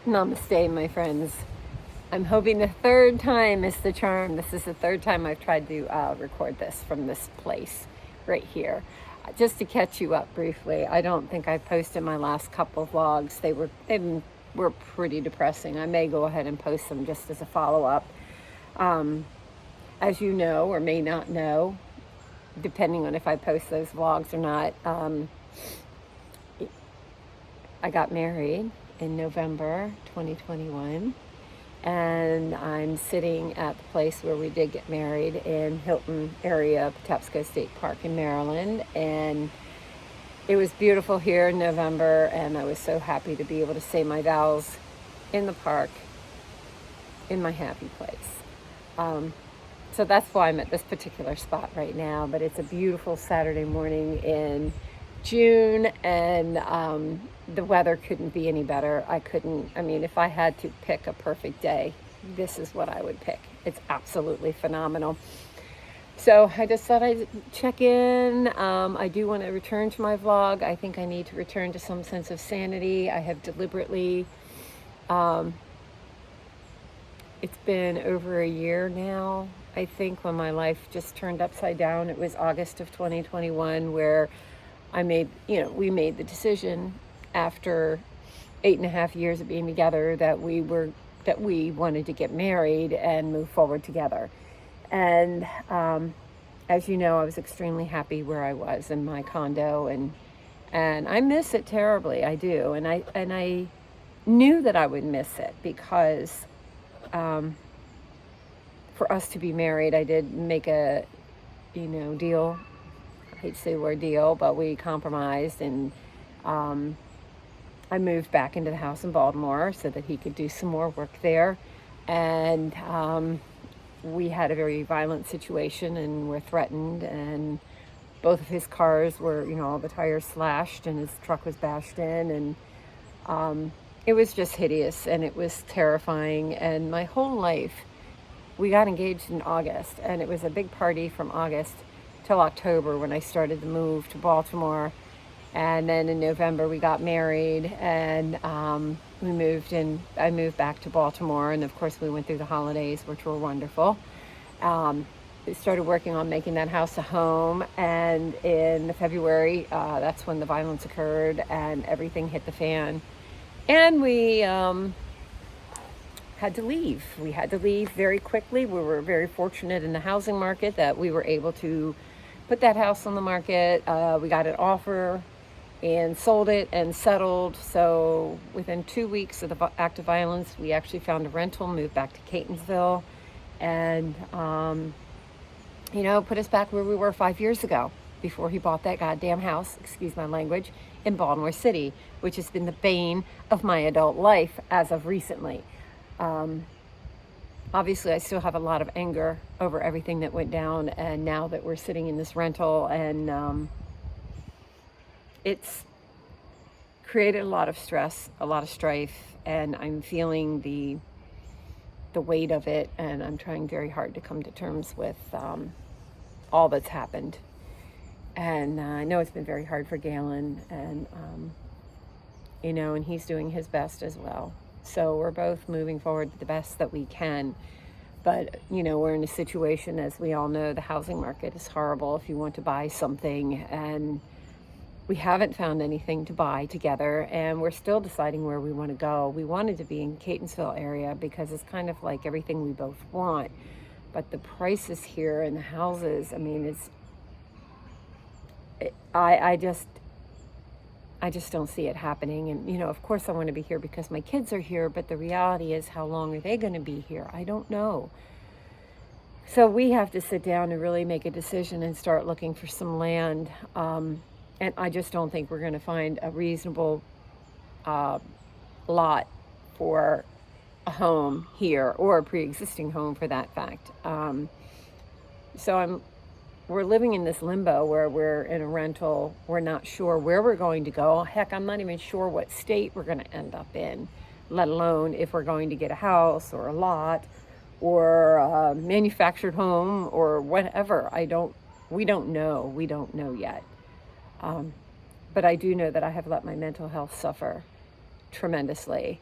Namaste, my friends. I'm hoping the third time is the charm. This is the third time I've tried to record this from this place right here. Just to catch you up briefly, I don't think I posted my last couple of vlogs. They were pretty depressing. I may go ahead and post them just as a follow-up. As you know or may not know, depending on if I post those vlogs or not, I got married in November 2021, and I'm sitting at the place where we did get married in Hilton area, Patapsco State Park in Maryland, and it was beautiful here in November, and I was so happy to be able to say my vows in the park in my happy place. So that's why I'm at this particular spot right now, but it's a beautiful Saturday morning in June, and the weather couldn't be any better. If I had to pick a perfect day, this is what I would pick. It's absolutely phenomenal. So I just thought I'd check in. I do want to return to my vlog. I think I need to return to some sense of sanity. I have deliberately, it's been over a year now, I think, when my life just turned upside down. It was August of 2021 where we made the decision after 8.5 years of being together that we wanted to get married and move forward together. And as you know, I was extremely happy where I was in my condo, and I miss it terribly. I do, and I knew that I would miss it because for us to be married, I did make a deal. I hate to say the word deal, but we compromised, and I moved back into the house in Baltimore so that he could do some more work there. And we had a very violent situation and were threatened, and both of his cars were, all the tires slashed, and his truck was bashed in, and it was just hideous, and it was terrifying. And my whole life, we got engaged in August, and it was a big party from August till October when I started the move to Baltimore. And then in November we got married, and I moved back to Baltimore, and of course we went through the holidays, which were wonderful. We started working on making that house a home, and in February, that's when the violence occurred and everything hit the fan. And we had to leave. We had to leave very quickly. We were very fortunate in the housing market that we were able to put that house on the market. We got an offer and sold it and settled. So within 2 weeks of the act of violence, we actually found a rental, moved back to Catonsville, and put us back where we were 5 years ago before he bought that goddamn house, excuse my language, in Baltimore City, which has been the bane of my adult life as of recently. Obviously, I still have a lot of anger over everything that went down, and now that we're sitting in this rental, and it's created a lot of stress, a lot of strife, and I'm feeling the weight of it, and I'm trying very hard to come to terms with all that's happened. And I know it's been very hard for Galen, and and he's doing his best as well. So we're both moving forward the best that we can. But, we're in a situation, as we all know, the housing market is horrible if you want to buy something, and we haven't found anything to buy together, and we're still deciding where we want to go. We wanted to be in Catonsville area because it's kind of like everything we both want. But the prices here and the houses, I just don't see it happening. And, of course I want to be here because my kids are here, but the reality is, how long are they going to be here? I don't know. So we have to sit down and really make a decision and start looking for some land. And I just don't think we're going to find a reasonable lot for a home here, or a pre-existing home for that fact. So we're living in this limbo where we're in a rental. We're not sure where we're going to go. Heck, I'm not even sure what state we're going to end up in, let alone if we're going to get a house or a lot or a manufactured home or whatever. We don't know. We don't know yet. But I do know that I have let my mental health suffer tremendously.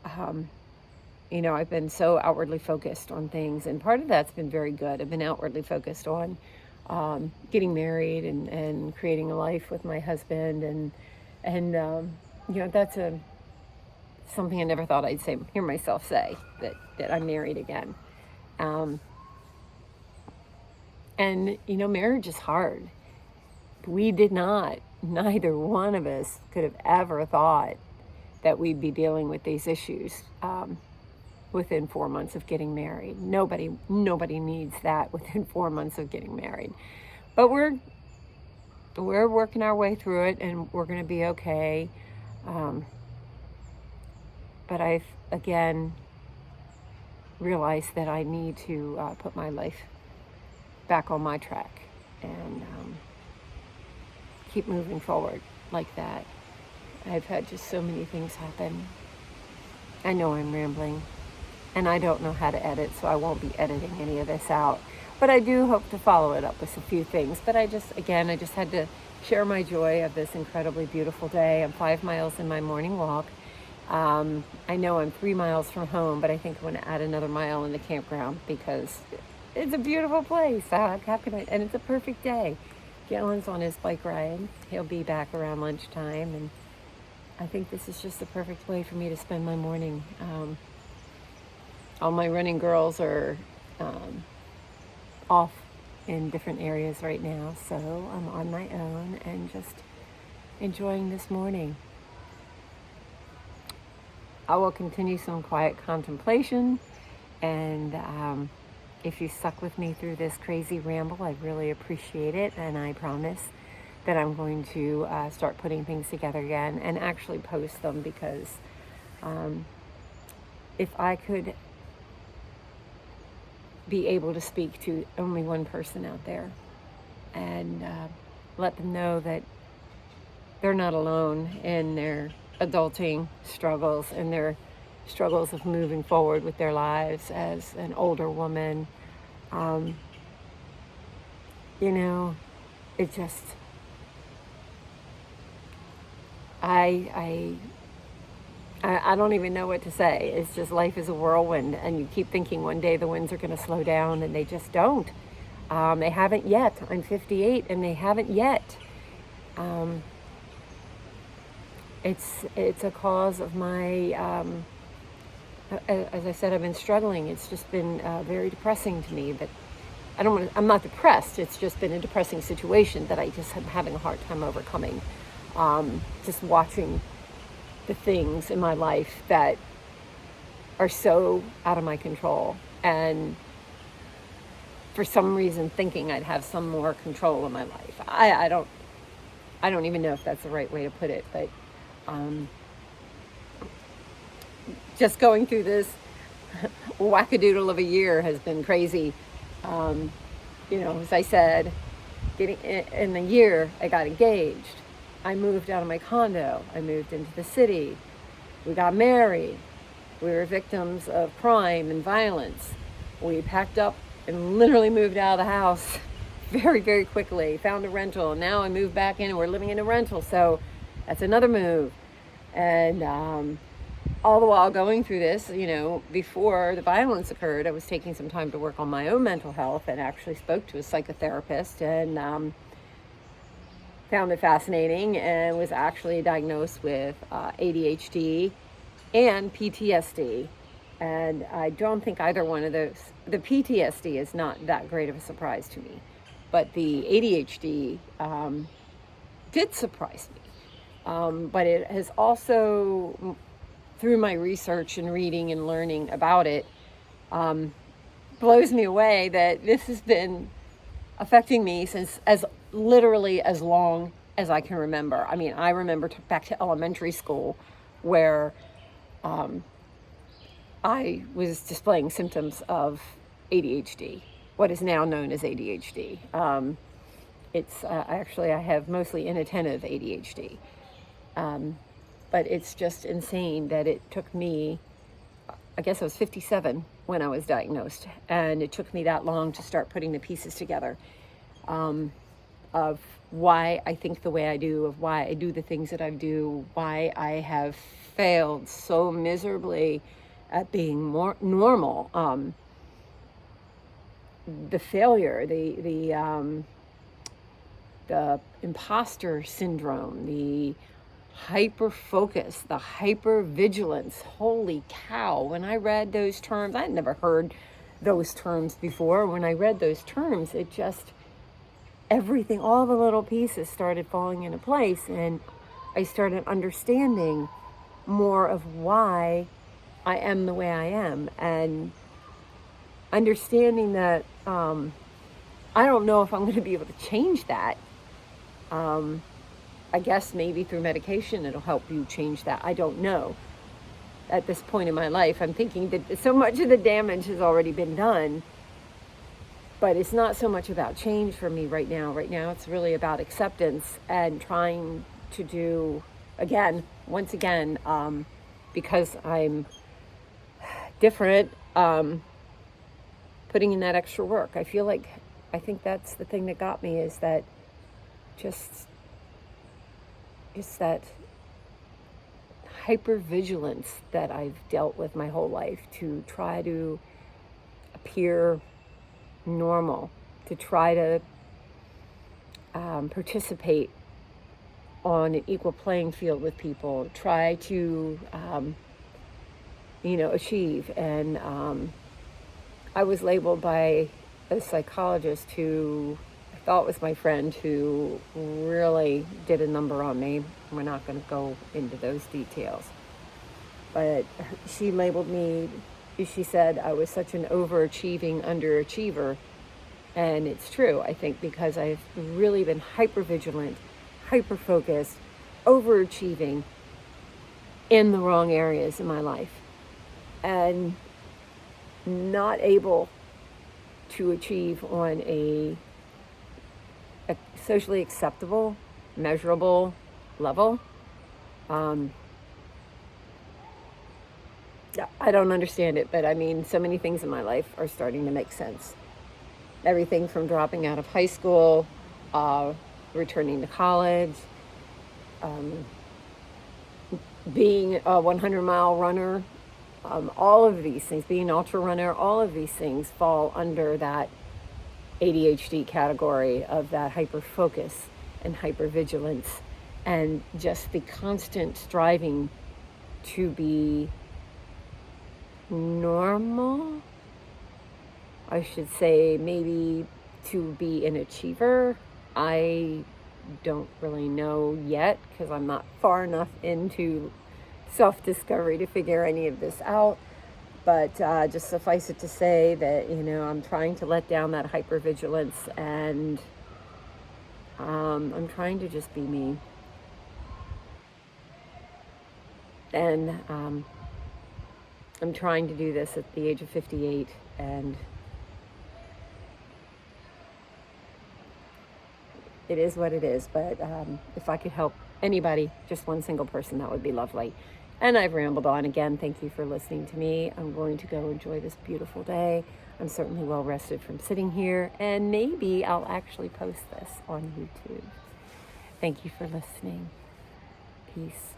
I've been so outwardly focused on things, and part of that's been very good. I've been outwardly focused on getting married and creating a life with my husband, and that's something I never thought I'd hear myself say, that I'm married again. Um, and marriage is hard. We did not, neither one of us could have ever thought that we'd be dealing with these issues within 4 months of getting married. Nobody needs that within 4 months of getting married. But we're working our way through it, and we're going to be okay. But I've again realized that I need to put my life back on my track and keep moving forward like that. I've had just so many things happen. I know I'm rambling, and I don't know how to edit, so I won't be editing any of this out. But I do hope to follow it up with a few things. But I just had to share my joy of this incredibly beautiful day. I'm 5 miles in my morning walk. I know I'm 3 miles from home, but I think I'm going to add another mile in the campground because it's a beautiful place. How can I? And it's a perfect day. Galen's on his bike ride. He'll be back around lunchtime, and I think this is just the perfect way for me to spend my morning. All my running girls are off in different areas right now, so I'm on my own and just enjoying this morning. I will continue some quiet contemplation, and if you stuck with me through this crazy ramble, I really appreciate it, and I promise that I'm going to start putting things together again and actually post them, because if I could be able to speak to only one person out there and let them know that they're not alone in their adulting struggles and their struggles of moving forward with their lives as an older woman. It just, I don't even know what to say. It's just, life is a whirlwind, and you keep thinking one day the winds are going to slow down, and they just don't. They haven't yet. I'm 58, and they haven't yet. It's a cause of my, as I said, I've been struggling. It's just been very depressing to me. But I'm not depressed. It's just been a depressing situation that I just am having a hard time overcoming. Just watching the things in my life that are so out of my control, and for some reason thinking I'd have some more control in my life. I don't even know if that's the right way to put it, but just going through this wackadoodle of a year has been crazy. As I said, getting in the year I got engaged. I moved out of my condo. I moved into the city. We got married. We were victims of crime and violence. We packed up and literally moved out of the house very, very quickly. Found a rental. And now I moved back in and we're living in a rental. So that's another move. And all the while going through this, before the violence occurred, I was taking some time to work on my own mental health and actually spoke to a psychotherapist and found it fascinating, and was actually diagnosed with ADHD and PTSD. And I don't think either one of those, the PTSD is not that great of a surprise to me, but the ADHD did surprise me. But it has also, through my research and reading and learning about it, blows me away that this has been affecting me since literally as long as I can remember. I mean, I remember back to elementary school where I was displaying symptoms of ADHD, what is now known as ADHD. It's actually, I have mostly inattentive ADHD. But it's just insane that it took me, I guess I was 57 when I was diagnosed, and it took me that long to start putting the pieces together of why I think the way I do, of why I do the things that I do, why I have failed so miserably at being more normal. The failure, the imposter syndrome, the hyper focus, the hyper vigilance. Holy cow. When I read those terms, I had never heard those terms before. When I read those terms, it just, everything, all the little pieces started falling into place. And I started understanding more of why I am the way I am. And understanding that I don't know if I'm going to be able to change that. I guess maybe through medication it'll help you change that. I don't know. At this point in my life, I'm thinking that so much of the damage has already been done, but it's not so much about change for me right now. Right now, it's really about acceptance and trying to do, once again, because I'm different, putting in that extra work. I think that's the thing that got me, is that just that hypervigilance that I've dealt with my whole life, to try to appear normal, to try to participate on an equal playing field with people, try to achieve. And I was labeled by a psychologist who I thought was my friend, who really did a number on me. We're not going to go into those details. But she labeled me, she said I was such an overachieving underachiever. And it's true, I think, because I've really been hypervigilant, hyper-focused, overachieving in the wrong areas in my life. And not able to achieve on a socially acceptable, measurable level. I don't understand it, but I mean, so many things in my life are starting to make sense. Everything from dropping out of high school, returning to college, being a 100-mile runner, all of these things, being an ultra runner, all of these things fall under that ADHD category of that hyper focus and hyper vigilance, and just the constant striving to be normal. I should say maybe to be an achiever. I don't really know yet, because I'm not far enough into self-discovery to figure any of this out. But just suffice it to say that, I'm trying to let down that hypervigilance, and I'm trying to just be me. And I'm trying to do this at the age of 58, and it is what it is. But if I could help anybody, just one single person, that would be lovely. And I've rambled on again. Thank you for listening to me. I'm going to go enjoy this beautiful day. I'm certainly well rested from sitting here, and maybe I'll actually post this on YouTube. Thank you for listening. Peace.